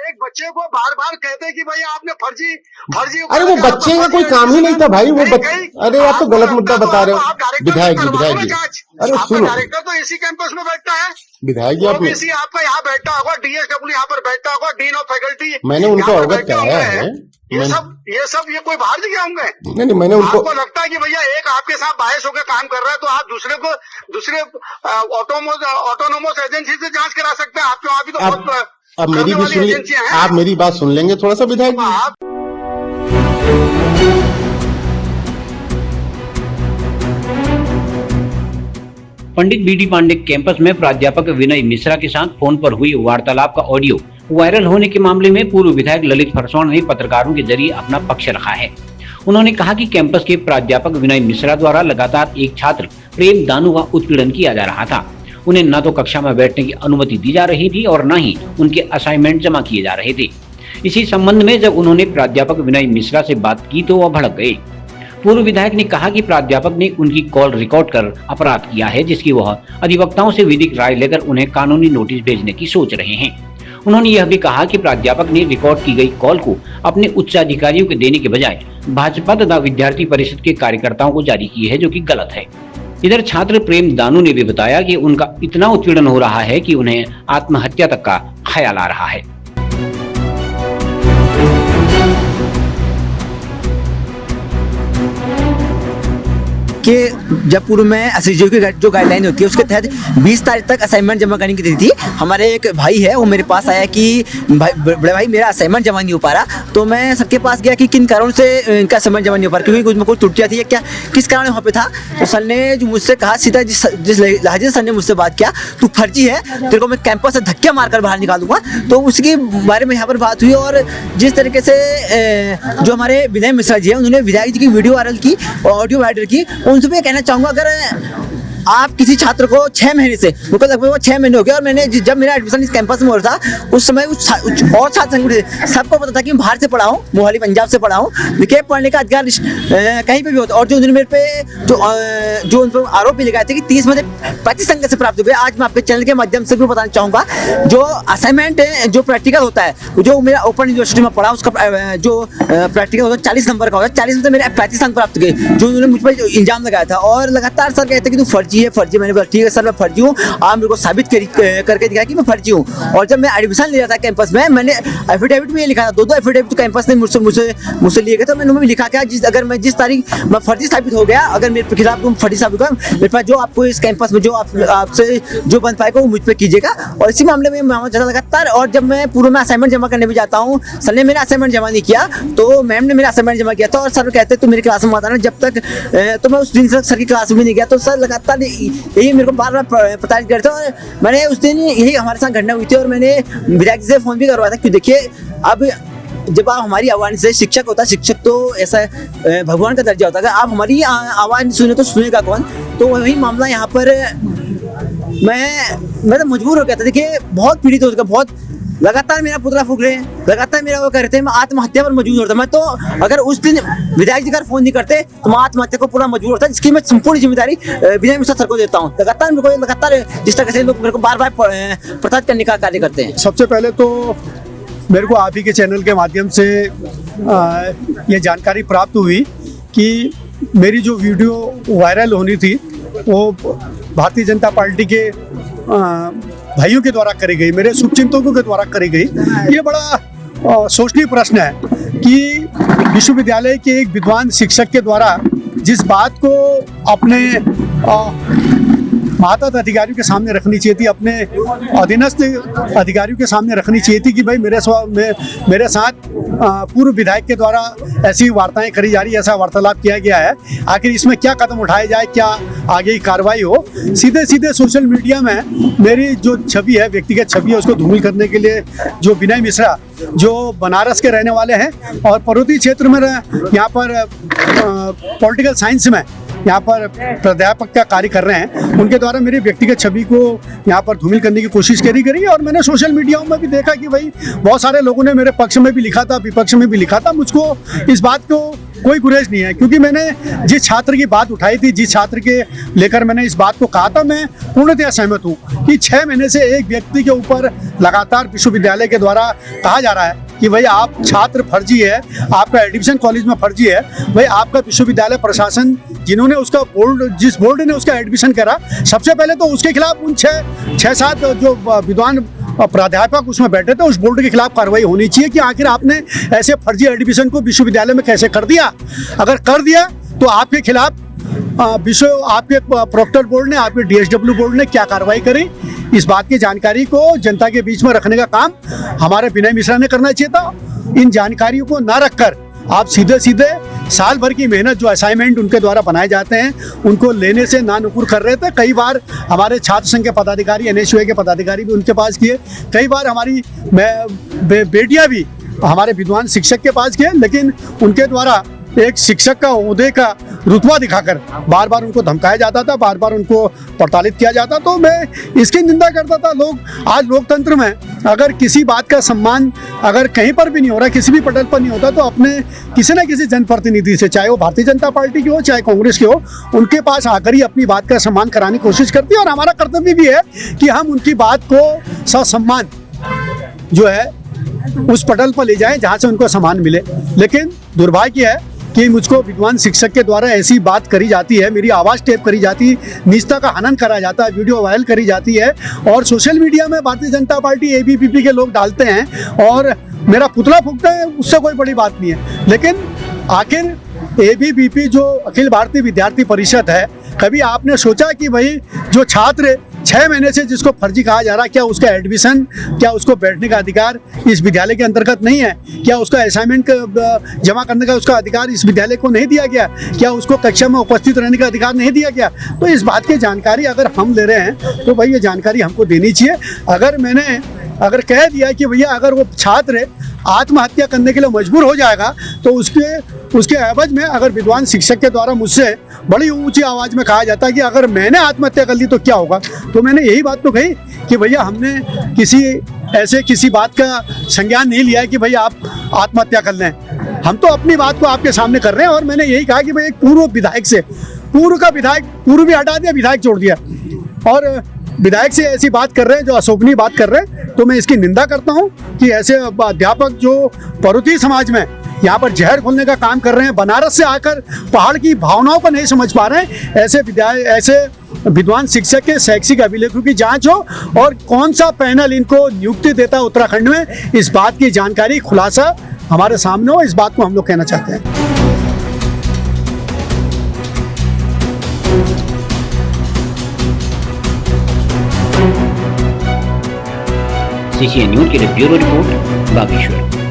एक बच्चे को बार बार कहते कि भाई आपने फर्जी फर्जी। अरे वो बच्चे का कोई काम ही नहीं था भाई, वो अरे आप तो गलत मुद्दा बता रहे हो। विधायक जी अरे सुनो, डायरेक्टर तो इसी कैंपस में बैठता है, विधायक जी आपने इसी आपका यहाँ बैठता होगा, डीएसडब्ल्यू यहाँ पर बैठता होगा, डीन ऑफ फैकल्टी, मैंने उनको अवगत कराया है। ये कोई बाहर से क्या होंगे? नहीं मैंने उनको, आपको लगता है कि भैया एक आपके साथ बायस होकर काम कर रहा है तो आप दूसरे ऑटोनोमस एजेंसी से जांच करा सकते हैं। आपके वहाँ भी तो अब मेरी भी सुन लीजिए, आप मेरी बात सुन लेंगे थोड़ा सा विधायक जी। पंडित बीडी पांडे कैंपस में प्राध्यापक विनय मिश्रा के साथ फोन पर हुई वार्तालाप का ऑडियो वायरल होने के मामले में पूर्व विधायक ललित फरसौण ने पत्रकारों के जरिए अपना पक्ष रखा है। उन्होंने कहा कि कैंपस के प्राध्यापक विनय मिश्रा द्वारा लगातार एक छात्र प्रेम दानू का उत्पीड़न किया जा रहा था। उन्हें न तो कक्षा में बैठने की अनुमति दी जा रही थी और न ही उनके असाइनमेंट जमा किए जा रहे थे। इसी संबंध में जब उन्होंने प्राध्यापक विनय मिश्रा से बात की तो वह भड़क गए। पूर्व विधायक ने कहा कि प्राध्यापक ने उनकी कॉल रिकॉर्ड कर अपराध किया है, जिसकी वह अधिवक्ताओं से विधिक राय लेकर उन्हें कानूनी नोटिस भेजने की सोच रहे हैं। उन्होंने यह भी कहा कि प्राध्यापक ने रिकॉर्ड की गई कॉल को अपने उच्चाधिकारियों को देने के बजाय भाजपा तथा विद्यार्थी परिषद के कार्यकर्ताओं को जारी की है, जो कि गलत है। इधर छात्र प्रेम दानू ने भी बताया कि उनका इतना उत्पीड़न हो रहा है कि उन्हें आत्महत्या तक का ख्याल आ रहा है। कि जब पूर्व में एसएसजी की जो गाइडलाइन होती है उसके तहत 20 तारीख तक असाइनमेंट जमा करने की थी। हमारे एक भाई है, वो मेरे पास आया कि बड़े भाई मेरा असाइनमेंट जमा नहीं हो पा रहा। तो मैं सबके पास गया कि किन कारणों से इनका असाइनमेंट जमा नहीं हो पा रहा, क्योंकि उसमें कोई त्रुटियाँ थी या क्या, किस कारण वहाँ पे था। तो सर ने जो मुझसे कहा, सीधा जिस लहजे सर ने मुझसे बात किया, तू फर्जी है, तेरे को मैं कैंपस से धक्के मारकर बाहर निकालूंगा। तो उसके बारे में यहाँ पर बात हुई और जिस तरीके से जो हमारे विनय मिश्रा जी है उन्होंने विधायक जी की वीडियो वायरल की और ऑडियो वायरल की। उनसे भी कहना चाहूँगा, अगर आप किसी छात्र को 6 महीने से, मुझको लगभग वो 6 महीने हो गए, और मैंने जब मेरा एडमिशन इस कैंपस में हो रहा था उस समय और छात्र संगठन सबको पता था कि मैं बाहर से पढ़ा हूँ, मोहाली पंजाब से पढ़ा हूँ, लेकिन पढ़ने का अधिकार कहीं पे भी होता। और जो उन्होंने मेरे पे जो उन पर आरोप भी लगाए थे कि 30 में से 35 अंक से प्राप्त हुए, आज मैं आपके चैनल के माध्यम से भी बताना चाहूँगा, जो असाइनमेंट जो प्रैक्टिकल होता है, जो मेरा ओपन यूनिवर्सिटी में पढ़ा उसका जो प्रैक्टिकल होता है 40 नंबर का होता है, 40 में से मेरे 35 अंक प्राप्त हुए, जो उन्होंने मुझ पर इल्जाम लगाया था। और लगातार सर कहते कि तू फर्जी है। मैंने बोला ठीक है सर, मैं फर्जी हूँ, आप मेरे को साबित करके दिखाया कि मैं फर्जी हूँ। और जब मैं एडमिशन लिया था कैंपस में, मैंने एफिडेविट में ये लिखा था, 2 एफिडेविट तो कैंपस ने मुझसे लिए गए। तो मैंने भी लिखा क्या, अगर मैं जिस तारीख मैं फर्जी साबित हो गया, अगर मेरे खिलाफ तुम फर्जी साबित हो, मेरे पास जो आपको इस कैंपस में जो आपसे जो बन पाएगा वो मुझ पर कीजिएगा। और इसी मामले में मैं ज़्यादा लगातार, और जब मैं पूर्व में असाइनमेंट जमा करने भी जाता हूँ, सर ने मेरा असाइनमेंट जमा नहीं किया, तो मैम ने मेरा असाइनमेंट जमा किया था और सर कहते तो मेरी क्लास में आता ना, जब तक तो मैं उस दिन तक सर की क्लास में नहीं गया। तो सर लगातार यही मेरे को बार बार प्रताड़ित करते हैं। और मैंने उस दिन यही हमारे साथ घटना हुई थी और मैंने विधायक जी से फोन भी करवाया था कि देखिए, अब जब आप हमारी आवाज़ से, शिक्षक होता है, शिक्षक तो ऐसा भगवान का दर्जा होता है, अगर आप हमारी आवाज़ सुने तो सुनेगा कौन। तो वही मामला यहाँ पर मैं तो मजबूर हो गया था। देखिए बहुत पीड़ित हो चुका, बहुत लगातार मेरा पुतला फूक रहे हैं, लगातार मेरा वो करते हैं, मैं आत्महत्या पर मजबूर होता। मैं तो अगर उस दिन विधायक जी का फोन नहीं करते तो मैं आत्महत्या को पूरा मजबूर होता, जिसकी मैं संपूर्ण जिम्मेदारी विनय मिश्रा सर को देता हूँ। लगातार जिस तरह से लोग मेरे को बार बार प्रताड़ित करने का कार्य करते हैं। सबसे पहले तो मेरे को आप ही के चैनल के माध्यम से ये जानकारी प्राप्त हुई कि मेरी जो वीडियो वायरल होनी थी वो भारतीय जनता पार्टी के भाइयों के द्वारा करी गई, मेरे शुभचिंतकों के द्वारा करी गई। ये बड़ा सोचनीय प्रश्न है कि विश्वविद्यालय के एक विद्वान शिक्षक के द्वारा जिस बात को अपने महत्वपूर्ण अधिकारियों के सामने रखनी चाहिए थी, अपने अधीनस्थ अधिकारियों के सामने रखनी चाहिए थी कि भाई मेरे साथ पूर्व विधायक के द्वारा ऐसी वार्ताएं करी जा रही है, ऐसा वार्तालाप किया गया है, आखिर इसमें क्या कदम उठाया जाए, क्या आगे की कार्रवाई हो। सीधे सीधे सोशल मीडिया में मेरी जो छवि है, व्यक्तिगत छवि है, उसको धूमिल करने के लिए जो विनय मिश्रा जो बनारस के रहने वाले हैं और पर्वतीय क्षेत्र में यहाँ पर पॉलिटिकल साइंस में यहाँ पर प्राध्यापक का कार्य कर रहे हैं, उनके द्वारा मेरी व्यक्तिगत छवि को यहाँ पर धूमिल करने की कोशिश करी गई। और मैंने सोशल मीडिया में भी देखा कि भाई बहुत सारे लोगों ने मेरे पक्ष में भी लिखा था, विपक्ष में भी लिखा था। मुझको इस बात को कोई गुरेज नहीं है, क्योंकि मैंने जिस छात्र की बात उठाई थी, जिस छात्र के लेकर मैंने इस बात को कहा था, मैं पूर्णतः सहमत हूँ कि 6 महीने से एक व्यक्ति के ऊपर लगातार विश्वविद्यालय के द्वारा कहा जा रहा है कि भाई आप छात्र फर्जी है, आपका एडमिशन कॉलेज में फर्जी है। भाई आपका विश्वविद्यालय प्रशासन जिन्होंने उसका बोर्ड, जिस बोर्ड ने उसका एडमिशन करा, सबसे पहले तो उसके खिलाफ उन 6-7 जो विद्वान प्राध्यापक उसमें बैठे थे, उस बोर्ड के खिलाफ कार्रवाई होनी चाहिए कि आखिर आपने ऐसे फर्जी एडमिशन को विश्वविद्यालय में कैसे कर दिया। अगर कर दिया तो आपके खिलाफ आपके प्रोक्टर बोर्ड ने, आपके DSW बोर्ड ने क्या कार्रवाई करी, इस बात की जानकारी को जनता के बीच में रखने का काम हमारे विनय मिश्रा ने करना चाहिए था। इन जानकारियों को ना रखकर आप सीधे सीधे साल भर की मेहनत जो असाइनमेंट उनके द्वारा बनाए जाते हैं उनको लेने से ना नुकुर कर रहे थे। कई बार हमारे छात्र संघ के पदाधिकारी, NSUA के पदाधिकारी भी उनके पास किए, कई बार हमारी बेटियां भी हमारे विद्वान शिक्षक के पास गए, लेकिन उनके द्वारा एक शिक्षक का ओहदे का रुतबा दिखाकर बार बार उनको धमकाया जाता था, बार बार उनको प्रताड़ित किया जाता। तो मैं इसकी निंदा करता था। आज लोकतंत्र में अगर किसी बात का सम्मान अगर कहीं पर भी नहीं हो रहा, किसी भी पटल पर नहीं होता, तो अपने किसी न किसी जनप्रतिनिधि से, चाहे वो भारतीय जनता पार्टी की हो, चाहे कांग्रेस की हो, उनके पास आकर ही अपनी बात का सम्मान कराने की कोशिश करती है। और हमारा कर्तव्य भी है कि हम उनकी बात को ससम्मान जो है उस पटल पर ले जाएं जहाँ से उनको सम्मान मिले। लेकिन दुर्भाग्य है कि मुझको विद्वान शिक्षक के द्वारा ऐसी बात करी जाती है, मेरी आवाज़ टेप करी जाती है, निजता का हनन करा जाता है, वीडियो वायरल करी जाती है और सोशल मीडिया में भारतीय जनता पार्टी ABVP के लोग डालते हैं और मेरा पुतला फूंकते हैं। उससे कोई बड़ी बात नहीं है। लेकिन आखिर ABVP जो अखिल भारतीय विद्यार्थी परिषद है, कभी आपने सोचा कि भाई जो छात्र 6 महीने से जिसको फर्जी कहा जा रहा है, क्या उसका एडमिशन, क्या उसको बैठने का अधिकार इस विद्यालय के अंतर्गत नहीं है? क्या उसका असाइनमेंट जमा करने का उसका अधिकार इस विद्यालय को नहीं दिया गया? क्या उसको कक्षा में उपस्थित रहने का अधिकार नहीं दिया गया? तो इस बात की जानकारी अगर हम ले रहे हैं तो भाई ये जानकारी हमको देनी चाहिए। अगर कह दिया कि भैया अगर वो छात्र आत्महत्या करने के लिए मजबूर हो जाएगा तो उसके एवज में अगर विद्वान शिक्षक के द्वारा मुझसे बड़ी ऊंची आवाज़ में कहा जाता है कि अगर मैंने आत्महत्या कर ली तो क्या होगा, तो मैंने यही बात तो कही कि भैया हमने किसी बात का संज्ञान नहीं लिया है कि भैया आप आत्महत्या कर लें। हम तो अपनी बात को आपके सामने कर रहे हैं। और मैंने यही कहा कि भाई एक पूर्व विधायक से, पूर्व भी हटा दिया, विधायक जोड़ दिया और विधायक से ऐसी बात कर रहे हैं जो अशोभनीय बात कर रहे हैं, तो मैं इसकी निंदा करता हूं कि ऐसे अध्यापक जो परुथी समाज में यहाँ पर जहर खोलने का काम कर रहे हैं, बनारस से आकर पहाड़ की भावनाओं को नहीं समझ पा रहे हैं, ऐसे विद्वान शिक्षक के शैक्षिक अभिलेखों की जांच हो और कौन सा पैनल इनको नियुक्ति देता है उत्तराखंड में, इस बात की जानकारी, खुलासा हमारे सामने हो। इस बात को हम लोग कहना चाहते हैं। CCN न्यूज़ के लिए ब्यूरो रिपोर्ट बागेश्वर।